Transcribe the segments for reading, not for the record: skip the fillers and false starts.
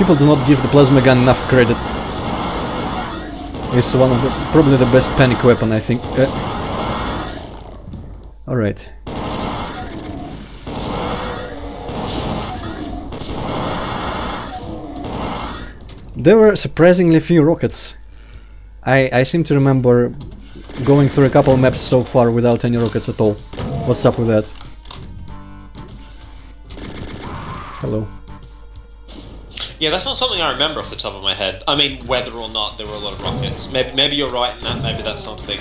People do not give the plasma gun enough credit. It's one of the probably the best panic weapon, I think. All right. There were surprisingly few rockets. I seem to remember going through a couple maps so far without any rockets at all. What's up with that? Hello. Yeah, that's not something I remember off the top of my head. I mean, whether or not there were a lot of rockets. Maybe you're right in that. Maybe that's something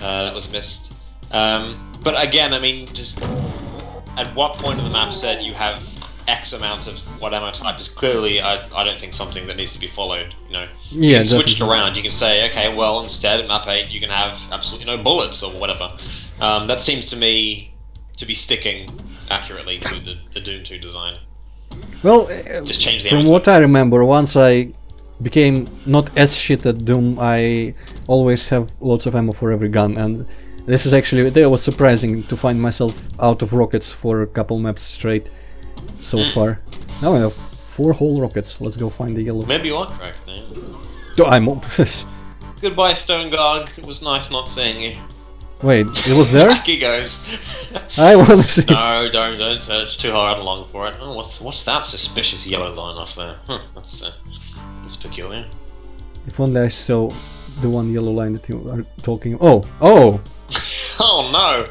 that was missed. But again, I mean, just at what point in the map set you have X amount of what ammo type is clearly, I don't think something that needs to be followed. You know, yeah, switched around. You can say, okay, well, instead at map 8 you can have absolutely no bullets or whatever. That seems to me to be sticking accurately to the Doom 2 design. Well, just change the from ammo what type. I remember, once I became not as shit at Doom, I always have lots of ammo for every gun, and this is actually, it was surprising to find myself out of rockets for a couple maps straight so far. Now I have 4 whole rockets. Let's go find the yellow. Maybe you are correct. Yeah. Oh, I'm Goodbye, Stone Garg. It was nice not seeing you. Wait, it was there? Back he goes. I want to see. No, don't search too hard along for it. Oh, what's that suspicious yellow line off there? Huh, that's peculiar. If only I saw the one yellow line that you are talking. Oh, oh! Oh no!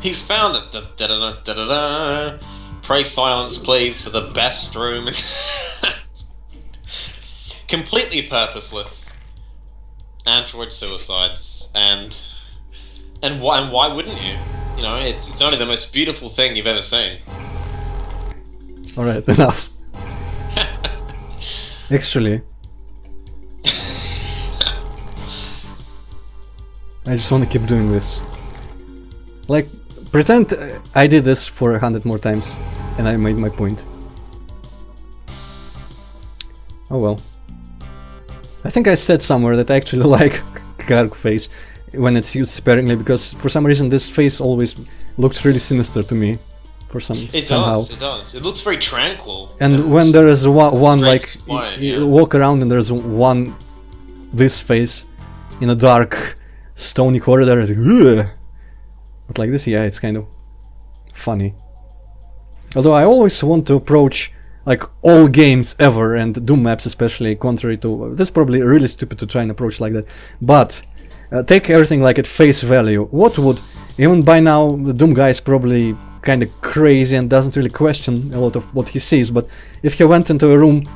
He's found it. Da, da, da, da, da, da. Pray silence, please, for the best room. Completely purposeless. Antroid suicides and why wouldn't you? You know, it's only the most beautiful thing you've ever seen. Alright, enough. Actually, I just want to keep doing this. Like, pretend I did this for 100 more times and I made my point. Oh well. I think I said somewhere that I actually like Garg face when it's used sparingly, because for some reason this face always looked really sinister to me. Somehow. It does. It looks very tranquil. And when there is one like quiet, you walk around and there's one this face in a dark stony corridor, but like this, yeah, it's kind of funny. Although I always want to approach like all games ever, and Doom maps especially, contrary to, that's probably really stupid to try and approach like that, but take everything like at face value. What would, even by now the Doom guy is probably kind of crazy and doesn't really question a lot of what he sees, but if he went into a room,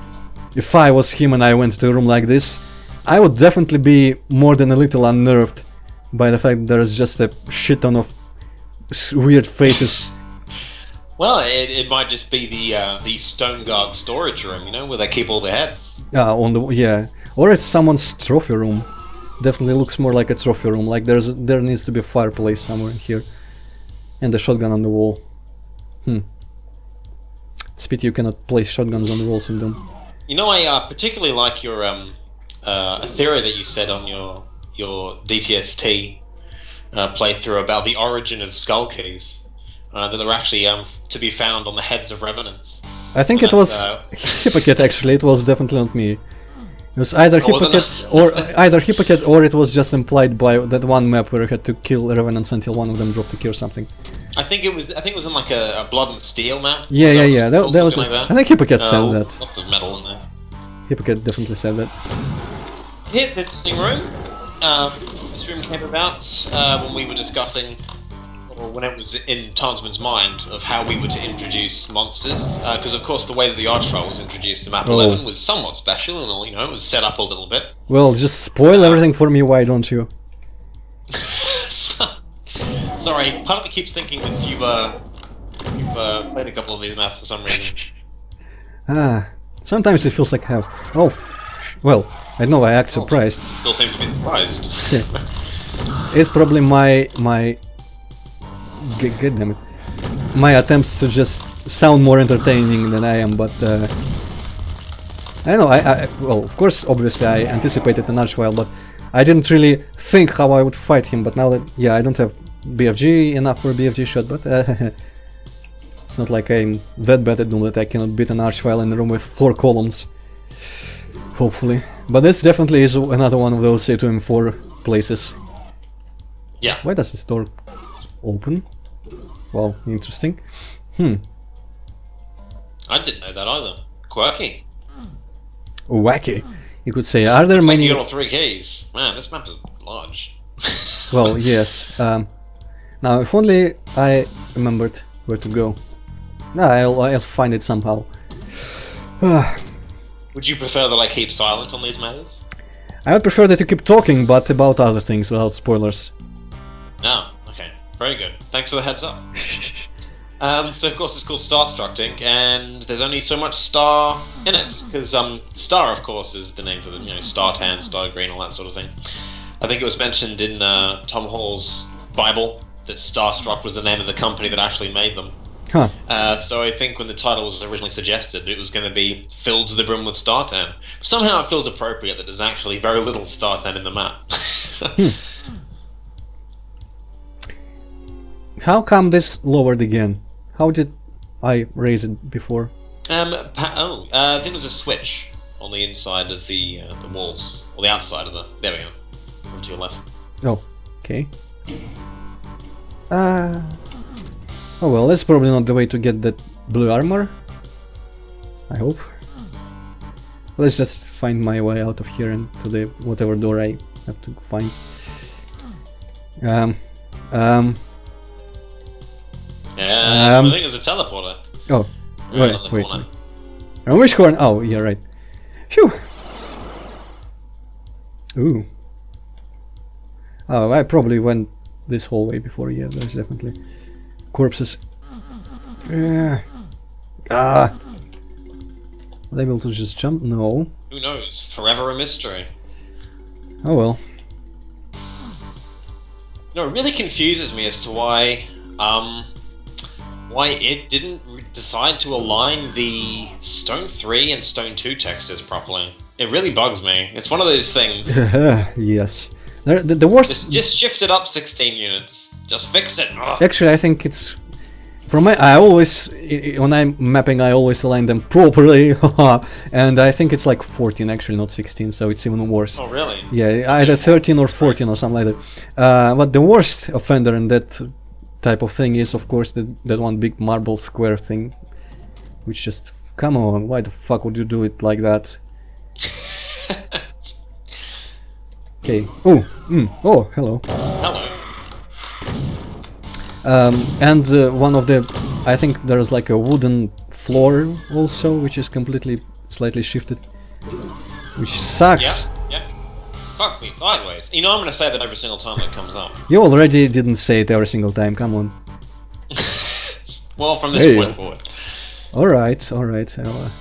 if I was him and I went to a room like this, I would definitely be more than a little unnerved by the fact that there's just a shit ton of weird faces. Well, it might just be the Stone Guard storage room, you know, where they keep all their heads. Yeah, or it's someone's trophy room. Definitely looks more like a trophy room. Like there needs to be a fireplace somewhere in here, and a shotgun on the wall. It's a pity you cannot place shotguns on the walls in Doom. You know, I particularly like your a theory that you said on your DTST playthrough about the origin of skull keys. That are actually to be found on the heads of revenants. I think it was Hypocrite, actually. It was definitely not me. It was either Hypocrite or it was just implied by that one map where you had to kill revenants until one of them dropped a key or something. I think it was in like a Blood and Steel map. Yeah. That was like that. I think Hypocrite said that. Lots of metal in there. Hypocrite definitely said that. Here's an interesting room. This room came about when we were discussing, or when it was in Tansman's mind, of how we were to introduce monsters, because of course the way that the Archfile was introduced to map 11 was somewhat special, and you know, it was set up a little bit. Well, just spoil everything for me, why don't you? Sorry, part of me keeps thinking that you've played a couple of these maps for some reason. Sometimes it feels like I have. Oh, well, I know, I act surprised. Still seem to be surprised. It's probably my God damn it. My attempts to just sound more entertaining than I am, but I know, well, of course, obviously I anticipated an Archvile, but I didn't really think how I would fight him, but now that, yeah, I don't have BFG enough for a BFG shot, but it's not like I'm that bad at Doom that I cannot beat an Archvile in a room with 4 columns Hopefully. But this definitely is another one of those A2M4 places. Yeah. Why does this door open? Well, interesting. I didn't know that either. Quirky. Wacky. You could say, are there Looks like many... you got all 3 keys. Man, this map is large. Well, yes. Now, if only I remembered where to go. I'll find it somehow. Would you prefer that I keep silent on these matters? I would prefer that you keep talking, but about other things without spoilers. No, okay. Very good. Thanks for the heads up. So of course it's called star structing, and there's only so much star in it, because star, of course, is the name for the, you know, star tan, star green, all that sort of thing. I think it was mentioned in Tom Hall's Bible that Starstruck was the name of the company that actually made them. Huh. So I think when the title was originally suggested, it was going to be filled to the brim with star tan. But somehow it feels appropriate that there's actually very little star tan in the map. How come this lowered again? How did I raise it before? I think there's a switch on the inside of the walls, or the outside of the. There we go. Over to your left. Oh, okay. Oh well, that's probably not the way to get that blue armor. I hope. Let's just find my way out of here and to the whatever door I have to find. I think there's a teleporter. Oh, Right on the wait. corner. On which corner? Oh, yeah, right. Phew. Ooh. Oh, I probably went this hallway before. Yeah, there's definitely corpses. Yeah. Ah. Are they able to just jump? No. Who knows? Forever a mystery. Oh well. No, it really confuses me as to why it didn't decide to align the Stone 3 and Stone 2 textures properly. It really bugs me. It's one of those things. Yes. The worst... Just shift it up 16 units. Just fix it. Ugh. Actually, I think it's... From my... I always... When I'm mapping, I always align them properly. And I think it's like 14 actually, not 16, so it's even worse. Oh, really? Yeah, either 13 or 14 or something like that. But the worst offender in that type of thing is, of course, that one big marble square thing. Which just... Come on, why the fuck would you do it like that? Okay. Oh, oh, hello. Hello. And one of the... I think there's like a wooden floor also, which is completely slightly shifted. Which sucks. Yeah. Fuck me sideways. You know I'm gonna say that every single time that comes up. You already didn't say it every single time, come on. Well, from this point forward. Alright, I'll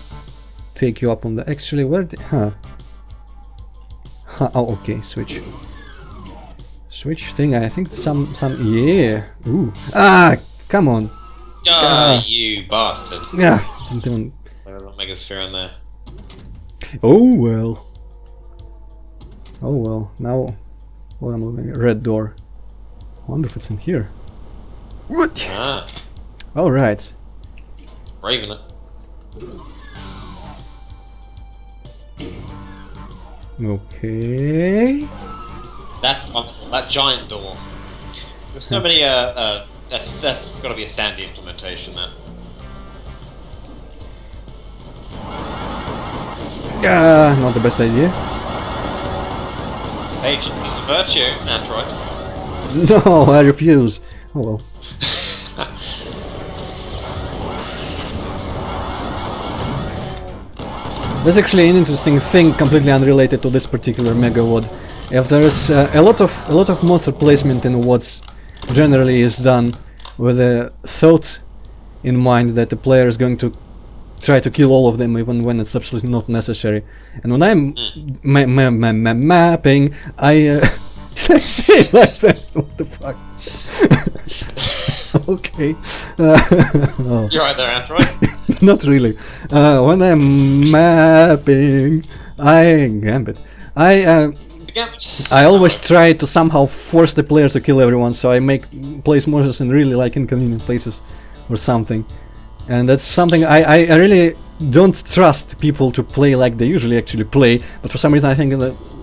take you up on the... Actually, where the... Oh, okay, switch. Switch thing, I think some... Yeah! Ooh. Ah! Come on! You bastard. Yeah! Didn't even... There's a megasphere in there. Oh well. Oh well, now... What am I looking at? Red door. I wonder if it's in here. What? Ah. Alright. It's brave in it. Okay. That's wonderful. That giant door. There's so many. That's got to be a Sandy implementation. Then. Yeah, not the best idea. Patience is a virtue, Antroid. No, I refuse. Oh well. That's actually an interesting thing, completely unrelated to this particular mega WOD. If there's a lot of monster placement in WODs, generally is done with a thought in mind that the player is going to try to kill all of them, even when it's absolutely not necessary. And when I'm mapping, I did I say it like that? What the fuck? Okay. Oh. You're right there, Antroid. Not really. When I'm mapping, Gambit. I always try to somehow force the player to kill everyone, so I place monsters in really like inconvenient places or something. And that's something I really don't trust people to play like they usually actually play, but for some reason I think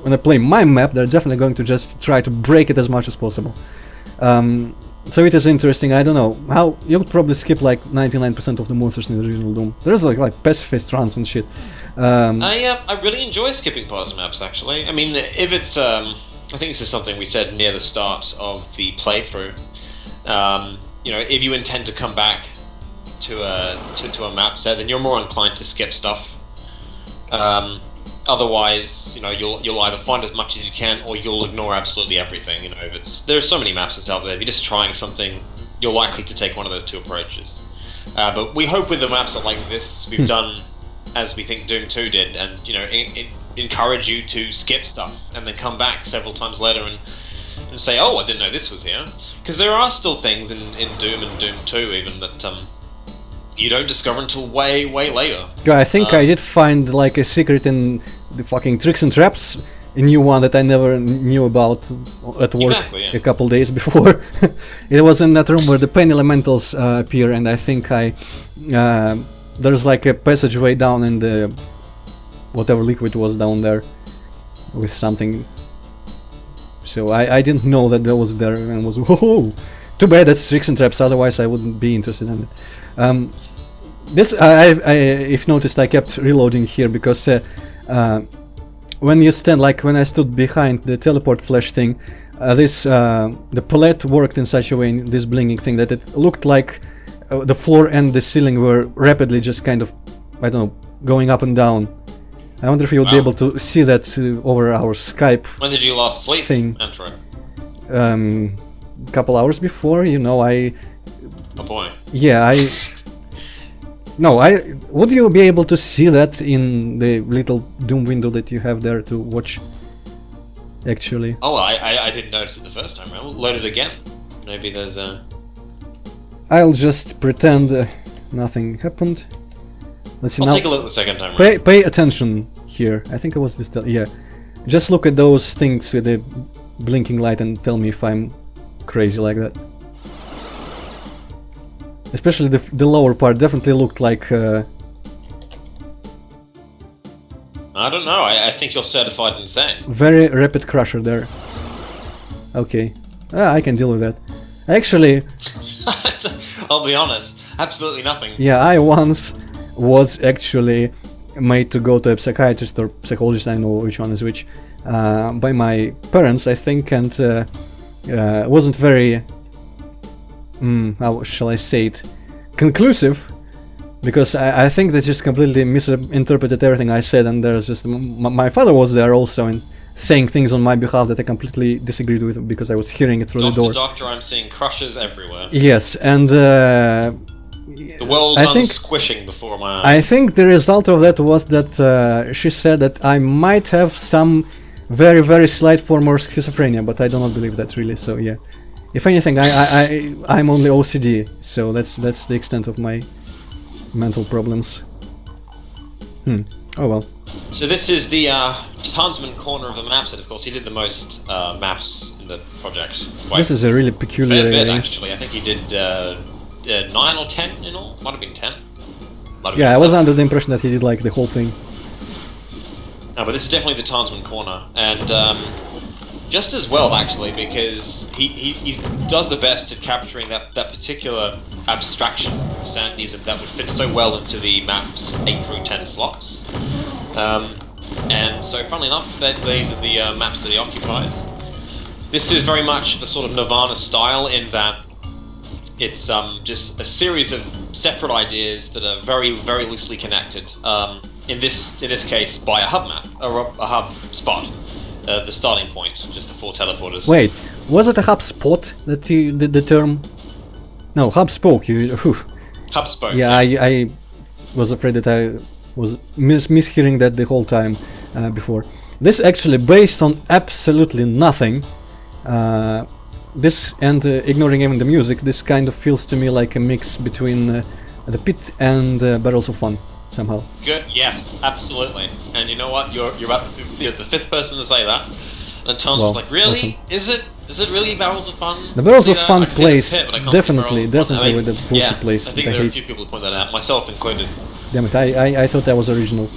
when I play my map, they're definitely going to just try to break it as much as possible. So it is interesting. I don't know how you would probably skip like 99% of the monsters in the original Doom. There's like pacifist runs and shit. I really enjoy skipping parts of maps, actually. I mean, if it's I think this is something we said near the start of the playthrough. You know, if you intend to come back to a map set, then you're more inclined to skip stuff. Otherwise, you know, you'll either find as much as you can, or you'll ignore absolutely everything. You know, there's so many maps out there. If you're just trying something, you're likely to take one of those two approaches. But we hope with the maps like this, we've done as we think Doom 2 did, and you know, encourage you to skip stuff and then come back several times later and say, "Oh, I didn't know this was here," because there are still things in Doom and Doom 2 even that you don't discover until way later. Yeah, I think I did find like a secret in the fucking Tricks and Traps, a new one that I never knew about at work. Exactly, yeah. A couple days before. It was in that room where the pain elementals appear, and I think there's like a passageway down in the whatever liquid was down there with something. So I didn't know that was there, and was whoa. Too bad that's Tricks and Traps. Otherwise I wouldn't be interested in it. This if noticed, I kept reloading here because when you stand, like when I stood behind the teleport flash thing, the palette worked in such a way in this blinking thing that it looked like the floor and the ceiling were rapidly just kind of, I don't know, going up and down. I wonder if you would be able to see that over our Skype. When did you last sleep, Antroid? Couple hours before, you know, Oh boy. Yeah, would you be able to see that in the little Doom window that you have there to watch? Actually. Oh, I didn't notice it the first time around. We'll load it again. Maybe there's a... I'll just pretend nothing happened. Let's see. I'll now take a look the second time around. Pay attention here. I think it was this. Yeah. Just look at those things with the blinking light and tell me if I'm crazy like that. Especially the lower part definitely looked like... I don't know, I think you're certified insane. Very rapid crusher there. Okay. I can deal with that. Actually... I'll be honest, absolutely nothing. Yeah, I once was actually made to go to a psychiatrist or psychologist, I don't know which one is which, by my parents, I think, and wasn't very... how shall I say it, conclusive, because I think they just completely misinterpreted everything I said, and there's just my father was there also and saying things on my behalf that I completely disagreed with because I was hearing it through the door. Doctor, I'm seeing crushes everywhere. Yes, and the world squishing before my eyes. I think the result of that was that she said that I might have some very slight form of schizophrenia, but I do not believe that really. So yeah. If anything, I'm only OCD, so that's the extent of my mental problems. Oh well. So this is the Tansman corner of the mapset. Of course, he did the most maps in the project. This is a really peculiar fair bit, area. actually. I think he did 9 or 10 in all. Might have been 10. Yeah, I was under the impression that he did like the whole thing. No, but this is definitely the Tansman corner, and just as well, actually, because he does the best at capturing that particular abstraction of Sandism that would fit so well into the map's 8 through 10 slots. And so, funnily enough, these are the maps that he occupies. This is very much the sort of Nirvana style in that it's just a series of separate ideas that are very loosely connected. In this case, by a hub map, or a hub spot. The starting point, just the 4 teleporters. Wait, was it a hub spot that you did the term? No, hub spoke. Hub spoke. Yeah, I was afraid that I was mishearing that the whole time before. This actually based on absolutely nothing. This and ignoring even the music, this kind of feels to me like a mix between the Pit and Barrels of Fun. Somehow. Good. Yes, absolutely. And you know what? You're the 5th person to say that. And Tom's was like, "Really? Awesome. Is it really Barrels of Fun?" The Barrels of Fun plays definitely with the bullshit place. I think there are a few people who point that out, myself included. Damn it, I thought that was original.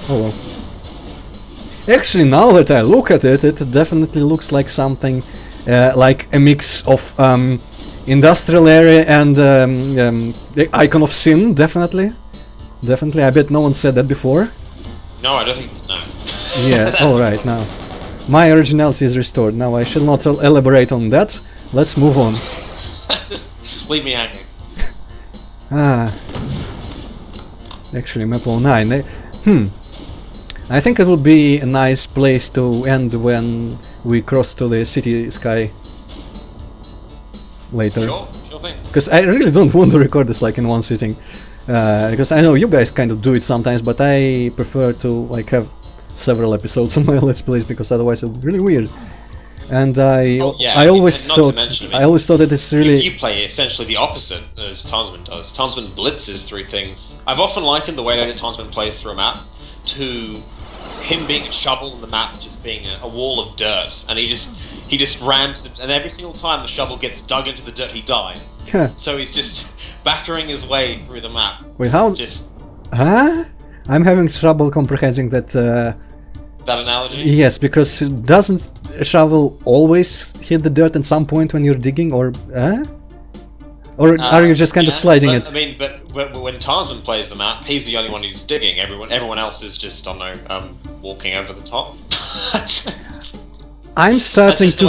Oh well. Actually, now that I look at it, it definitely looks like something like a mix of industrial area and the Icon of Sin, definitely. Definitely, I bet no one said that before. No, I don't think... no. Yeah, alright, now. My originality is restored. Now I shall not elaborate on that. Let's move on. Leave me hanging. Ah. Actually, map 09. I think it would be a nice place to end when we cross to the city sky later. Sure thing. Because I really don't want to record this like in one sitting. Because I know you guys kind of do it sometimes, but I prefer to like have several episodes on my Let's Plays because otherwise it's really weird. And I always thought that it's really... You play essentially the opposite as Tansman does. Tansman blitzes through things. I've often likened the way that Tansman plays through a map to him being a shovel and the map just being a wall of dirt, and he just rams it, and every single time the shovel gets dug into the dirt, he dies. So he's just battering his way through the map. Wait, how? Just... Huh? I'm having trouble comprehending that. That analogy? Yes, because doesn't a shovel always hit the dirt at some point when you're digging, or are you just kind of sliding it? I mean, but when Tarsman plays the map, he's the only one who's digging. Everyone else is just, I don't know, walking over the top. I'm starting to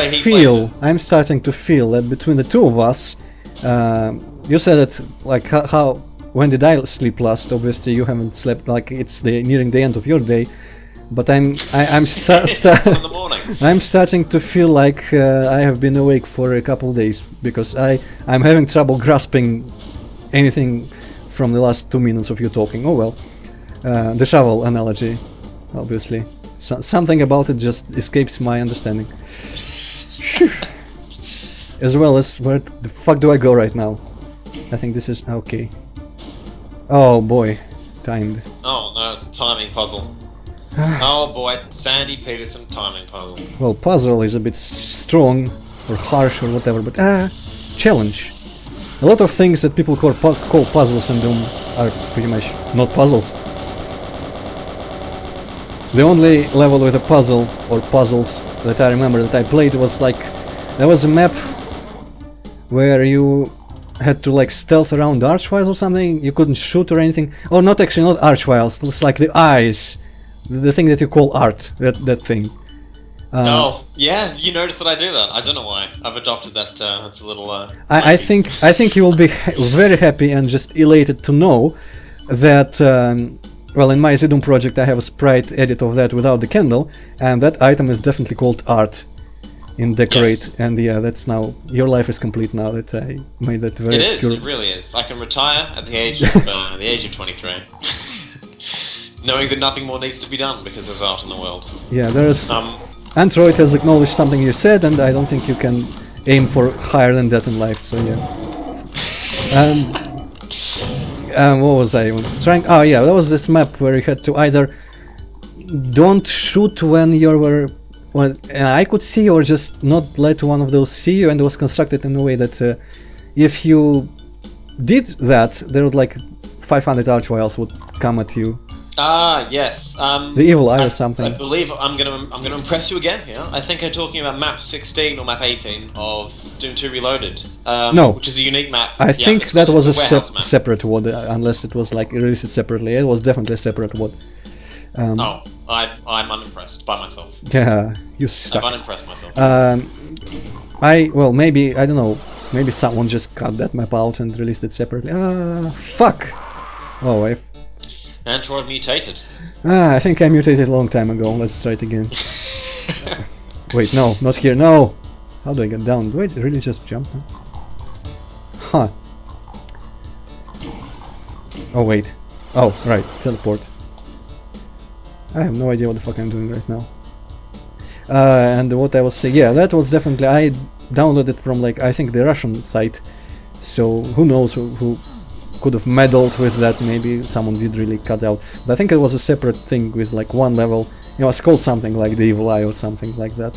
feel that between the two of us, you said that like how when did I sleep last? Obviously, you haven't slept. Like it's nearing the end of your day. But I'm in the morning. I'm starting to feel like I have been awake for a couple of days because I'm having trouble grasping anything from the last 2 minutes of you talking. Oh well, the shovel analogy, obviously. Something about it just escapes my understanding. As well as where the fuck do I go right now? I think this is okay. Oh boy, timed. Oh no, it's a timing puzzle. Oh boy, it's a Sandy Peterson timing puzzle. Well, puzzle is a bit strong or harsh or whatever, but challenge. A lot of things that people call puzzles in Doom are pretty much not puzzles. The only level with a puzzle or puzzles that I remember that I played was like there was a map where you had to like stealth around archviles or something. You couldn't shoot or anything. Oh, not archviles. It's like the eyes. The thing that you call art, that thing. Oh, yeah, you noticed that I do that. I don't know why. I've adopted that. That's a little. I think you will be very happy and just elated to know that. Well, in my Zidum project, I have a sprite edit of that without the candle, and that item is definitely called art in Decorate. Yes. And yeah, that's now your life is complete now that I made that very obscure. It is. It really is. I can retire at the age of 23. Knowing that nothing more needs to be done because there's art in the world. Yeah, there's... Antroid has acknowledged something you said, and I don't think you can aim for higher than that in life, so yeah. What was I trying... Oh yeah, there was this map where you had to either don't shoot when you were... Well, I could see, or just not let one of those see you, and it was constructed in a way that if you did that, there would like 500 archviles would come at you. Ah, yes. The evil eye or something. I believe I'm gonna impress you again here. I think I'm talking about map 16 or map 18 of Doom 2 Reloaded. No, which is a unique map. I think that was a separate WOD, unless it was like released separately. It was definitely a separate WOD. Oh, I'm unimpressed by myself. Yeah, you suck. I've unimpressed myself. Well, maybe I don't know. Maybe someone just cut that map out and released it separately. Fuck. Oh, Antroid mutated. I think I mutated a long time ago. Let's try it again. Wait, no, not here. No! How do I get down? Do I really just jump? Huh. Oh, wait. Oh, right. Teleport. I have no idea what the fuck I'm doing right now. And what I was saying, yeah, that was definitely... I downloaded from, like, I think the Russian site. So, who knows who could have meddled with that. Maybe someone did really cut out, but I think it was a separate thing with like one level. You know, it's called something like the evil eye or something like that.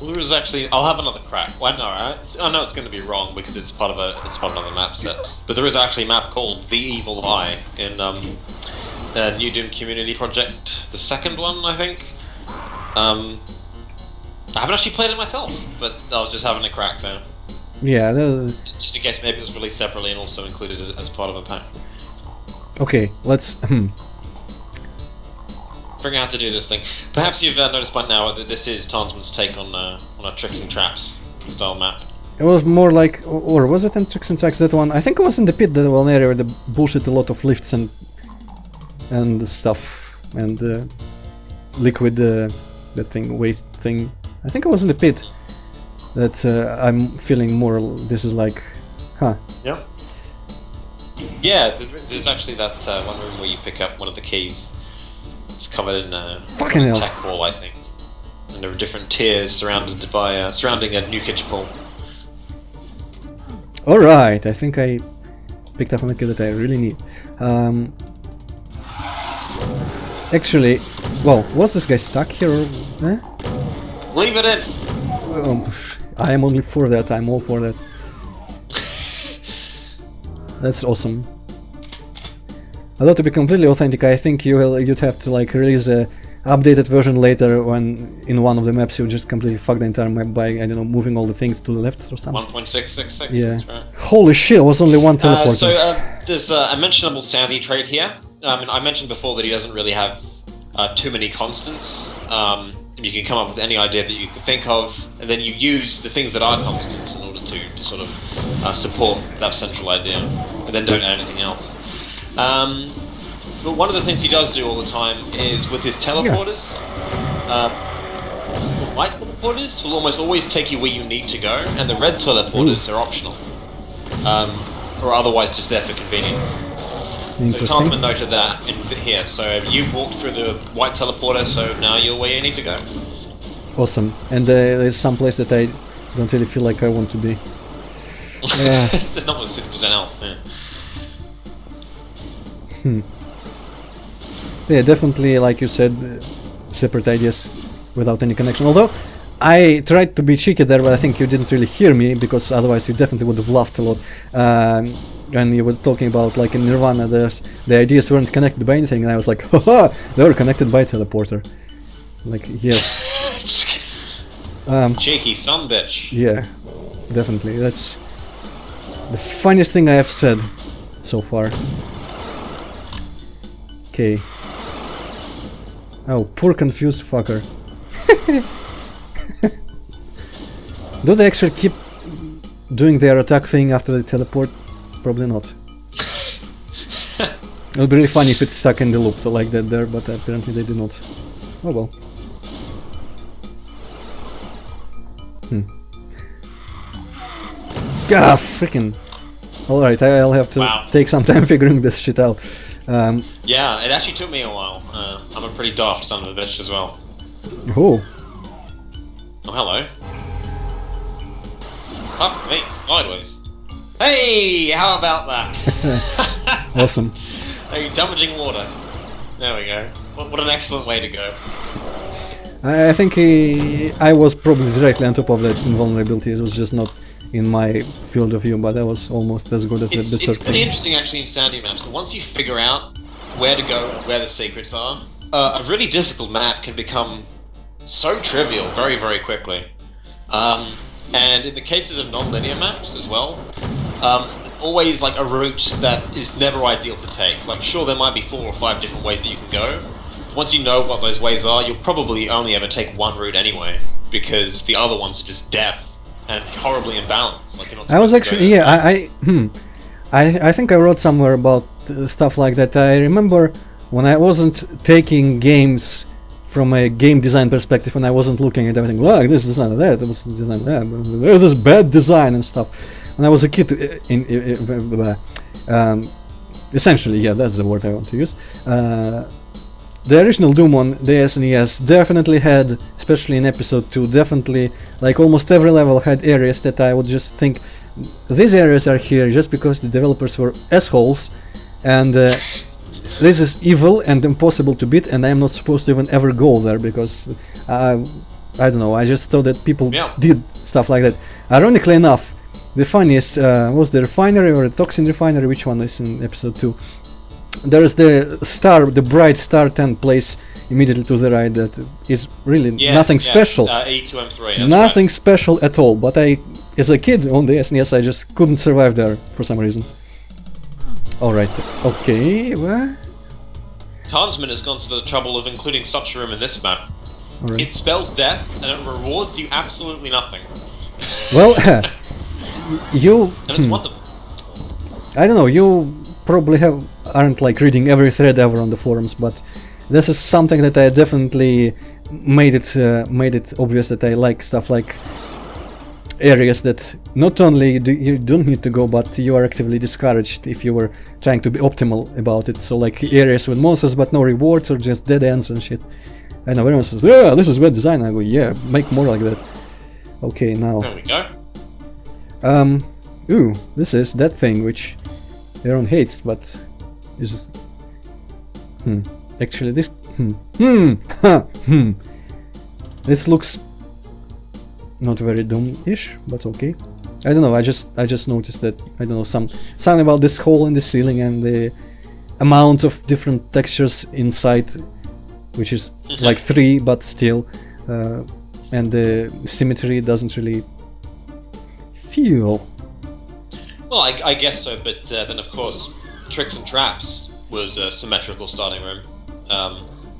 Well, there is actually. I'll have another crack. Well, no, I know it's going to be wrong because it's part of another map set. But there is actually a map called The Evil Eye in the New Doom Community Project, the second one, I think. I haven't actually played it myself, but I was just having a crack there. Yeah. Just in case maybe it was released separately and also included as part of a pack. Okay, let's. Figuring out how to do this thing. Perhaps you've noticed by now that this is Tansman's take on a Tricks and Traps style map. It was more like, or was it in Tricks and Tracks, that one? I think it was in the pit, that one area where the bullshit a lot of lifts and stuff and liquid that thing, waste thing. I think it was in the pit that I'm feeling more. This is like, huh? Yeah. Yeah. There's actually that one room where you pick up one of the keys. It's covered in fucking hell. Tech ball, I think, and there are different tiers surrounding a new kitchen pool. All right, I think I picked up a medkit that I really need. Actually, well, was this guy stuck here? Or, Leave it in. I am only for that. I'm all for that. That's awesome. Although to be completely authentic, I think you'd have to like release a updated version later when in one of the maps you just completely fuck the entire map by, I don't know, moving all the things to the left or something. 1.666. Yeah. That's right. Holy shit! It was only one teleport. There's a mentionable sanity trait here. I mentioned before that he doesn't really have too many constants. You can come up with any idea that you can think of, and then you use the things that are constants in order to sort of support that central idea, and then don't add anything else. But one of the things he does do all the time is with his teleporters. The white teleporters will almost always take you where you need to go, and the red teleporters are optional, or otherwise just there for convenience. So Tansman noted that in here. So you walked through the white teleporter, so now you're where you need to go. Awesome. And there's some place that I don't really feel like I want to be. Not with 6% health. Yeah. Yeah, definitely, like you said, separate ideas without any connection. Although I tried to be cheeky there, but I think you didn't really hear me, because otherwise you definitely would have laughed a lot. When you were talking about, like in Nirvana, the ideas weren't connected by anything, and I was like, haha, they were connected by teleporter. Like, yes. Cheeky son bitch. Yeah, definitely. That's the funniest thing I have said so far. Okay. Oh, poor confused fucker. Do they actually keep doing their attack thing after they teleport? Probably not. It would be really funny if it's stuck in the loop like that there, but apparently they do not. Oh well. Ah, freaking. Alright, I'll have to take some time figuring this shit out. Yeah, it actually took me a while. I'm a pretty daft son of a bitch as well. Oh. Oh, hello. Fuck me, sideways. Hey, how about that? Awesome. Are you damaging water? There we go. What an excellent way to go. I think I was probably directly on top of that invulnerability. It was just not in my field of view, but that was almost as good as the surface. It's pretty interesting actually in sandy maps. So once you figure out where to go and where the secrets are, a really difficult map can become so trivial very, very quickly. And in the cases of non-linear maps as well, it's always like a route that is never ideal to take. Like, sure, there might be 4 or 5 different ways that you can go. Once you know what those ways are, you'll probably only ever take one route anyway, because the other ones are just death and horribly imbalanced. Like, you're not I was actually, I think I wrote somewhere about stuff like that. I remember when I wasn't taking games from a game design perspective, when I wasn't looking at everything, like this design, that was design, that, there's this bad design and stuff. When I was a kid, essentially, yeah, that's the word I want to use. The original Doom on the SNES definitely had, especially in episode 2, definitely, like almost every level had areas that I would just think, these areas are here just because the developers were assholes, and this is evil and impossible to beat, and I am not supposed to even ever go there, because I don't know, I just thought that people Yeah. did stuff like that. Ironically enough, the funniest was the refinery or the toxin refinery, which one is in episode 2. There's the star, the bright star tent place immediately to the right that is really nothing special. E2M3, that's Nothing right. special at all, but I, as a kid on the SNES, I just couldn't survive there for some reason. Alright, okay, what? Hansman has gone to the trouble of including such a room in this map. Alright. It spells death, and it rewards you absolutely nothing. Well, you... And it's wonderful. I don't know, you probably aren't like reading every thread ever on the forums, but this is something that I definitely made it obvious that I like stuff like areas that not only you don't need to go, but you are actively discouraged if you were trying to be optimal about it. So like areas with monsters but no rewards or just dead ends and shit. I know everyone says, yeah, this is web design. I go, yeah, make more like that. Okay, now. There we go. Ooh, this is that thing which everyone hates, but is actually this this looks not very Doom-ish, but okay. I don't know, I just noticed that, I don't know, something about this hole in the ceiling and the amount of different textures inside, which is like 3 but still, and the symmetry doesn't really feel. Well, I guess so, but then of course, Tricks and Traps was a symmetrical starting room.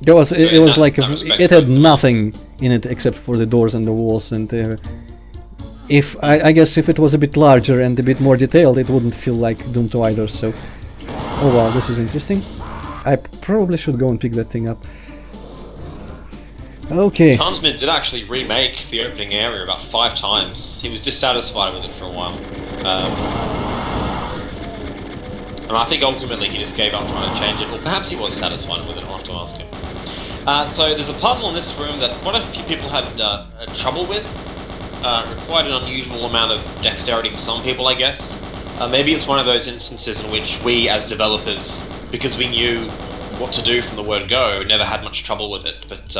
It was in like that respect, it had it's- nothing in it except for the doors and the walls, and if I guess if it was a bit larger and a bit more detailed, it wouldn't feel like Doom 2 either. So, oh wow, this is interesting. I probably should go and pick that thing up. Okay. Hansman did actually remake the opening area about 5 times. He was dissatisfied with it for a while. And I think ultimately he just gave up trying to change it, or perhaps he was satisfied with it, I'll have to ask him. So there's a puzzle in this room that quite a few people had trouble with. Required an unusual amount of dexterity for some people, I guess. Maybe it's one of those instances in which we, as developers, because we knew what to do from the word go, never had much trouble with it, but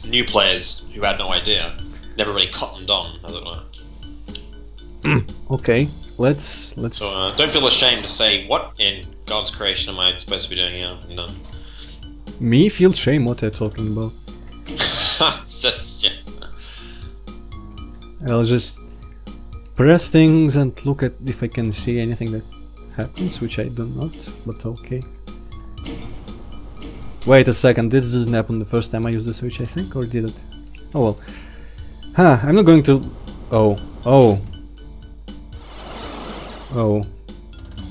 new players who had no idea never really cottoned on, as it were. Okay. Let's. So don't feel ashamed to say, what in God's creation am I supposed to be doing here? No. Me feel shame what they're talking about. It's just, yeah. I'll just press things and look at if I can see anything that happens, which I do not, but okay. Wait a second, this doesn't happen the first time I use the switch, I think, or did it? Oh well. Huh, I'm not going to... Oh.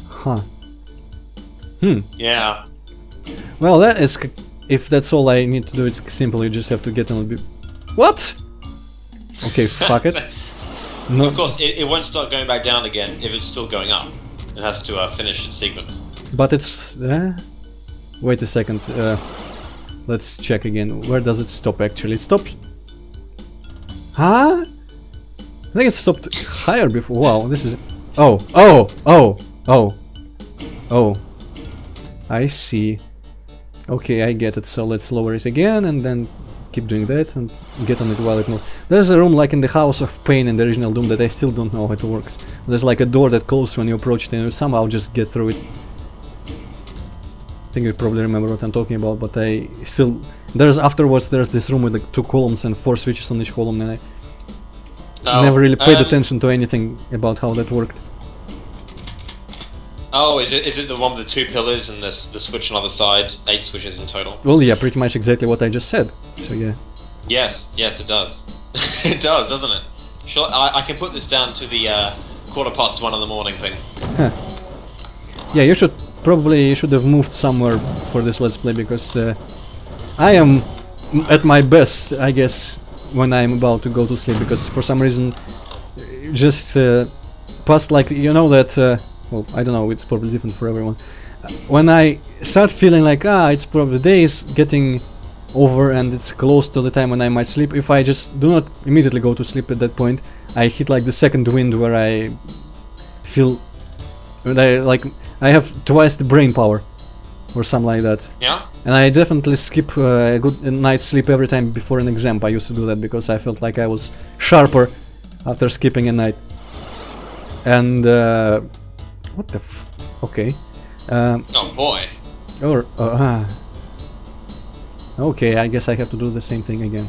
Huh. Yeah. Well, that is... If that's all I need to do, it's simple, you just have to get on a bit... What? Okay, fuck it. No. Of course, it won't start going back down again if it's still going up. It has to finish its sequence. But it's... Wait a second, let's check again. Where does it stop actually? It stops... Huh? I think it stopped higher before. Wow, this is... Oh. I see. Okay, I get it. So let's lower it again and then keep doing that and get on it while it moves. There's a room like in the House of Pain in the original Doom that I still don't know how it works. There's like a door that closes when you approach it and you somehow just get through it. I think you probably remember what I'm talking about, but I still... Afterwards there's this room with like 2 columns and 4 switches on each column, and I never really paid attention to anything about how that worked. Oh, is it the one with the 2 pillars and the switch on the other side? 8 switches in total. Well, yeah, pretty much exactly what I just said. So yeah. Yes, it does. It does, doesn't it? Sure, I can put this down to the 1:15 in the morning thing. Huh. Yeah, you should have moved somewhere for this Let's Play, because I am at my best, I guess, when I'm about to go to sleep, because for some reason just past, like, you know that well, I don't know, it's probably different for everyone. When I start feeling like it's probably the day is getting over and it's close to the time when I might sleep, if I just do not immediately go to sleep at that point, I hit like the second wind where I feel I have twice the brain power. or something like that. Yeah. And I definitely skip a good night's sleep every time before an exam. I used to do that because I felt like I was sharper after skipping a night. And what the okay. Oh boy. Or okay, I guess I have to do the same thing again.